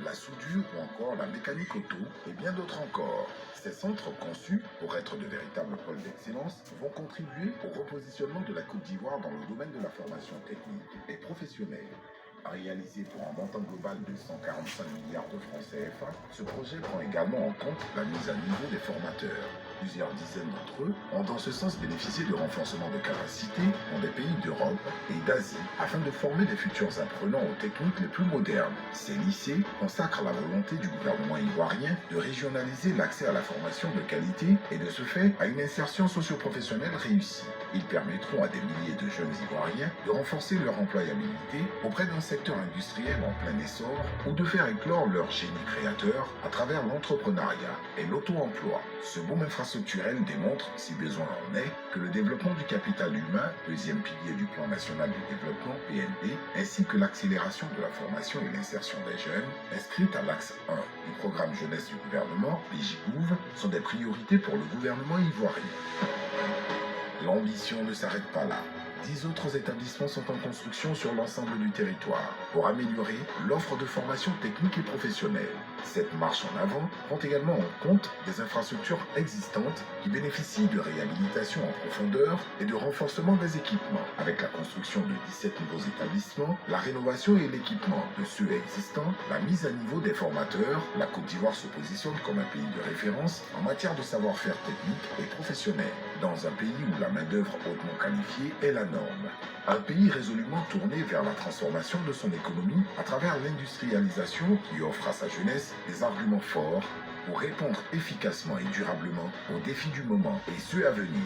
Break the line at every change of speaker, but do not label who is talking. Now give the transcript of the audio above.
la soudure ou encore la mécanique auto et bien d'autres encore. Ces centres conçus pour être de véritables pôles d'excellence vont contribuer au repositionnement de la Côte d'Ivoire dans le domaine de la formation technique et professionnelle. Réalisé pour un montant global de 145 milliards de francs CFA, ce projet prend également en compte la mise à niveau des formateurs. Plusieurs dizaines d'entre eux ont dans ce sens bénéficié de renforcement de capacités dans des pays d'Europe et d'Asie afin de former les futurs apprenants aux techniques les plus modernes. Ces lycées consacrent la volonté du gouvernement ivoirien de régionaliser l'accès à la formation de qualité et de ce fait à une insertion socio-professionnelle réussie. Ils permettront à des milliers de jeunes Ivoiriens de renforcer leur employabilité auprès d'un secteur industriel en plein essor ou de faire éclore leur génie créateur à travers l'entrepreneuriat et l'auto-emploi. Ce boom infrastructurel démontre, si besoin en est, que le développement du capital humain, deuxième pilier du Plan national de développement PND, ainsi que l'accélération de la formation et l'insertion des jeunes, inscrites à l'axe 1 du programme jeunesse du gouvernement, PJGouv, sont des priorités pour le gouvernement ivoirien. L'ambition ne s'arrête pas là. 10 autres établissements sont en construction sur l'ensemble du territoire pour améliorer l'offre de formation technique et professionnelle. Cette marche en avant prend également en compte des infrastructures existantes qui bénéficient de réhabilitation en profondeur et de renforcement des équipements. Avec la construction de 17 nouveaux établissements, la rénovation et l'équipement de ceux existants, la mise à niveau des formateurs, la Côte d'Ivoire se positionne comme un pays de référence en matière de savoir-faire technique et professionnel, dans un pays où la main-d'œuvre hautement qualifiée est la norme. Un pays résolument tourné vers la transformation de son économie à travers l'industrialisation qui offre à sa jeunesse des arguments forts pour répondre efficacement et durablement aux défis du moment et ceux à venir.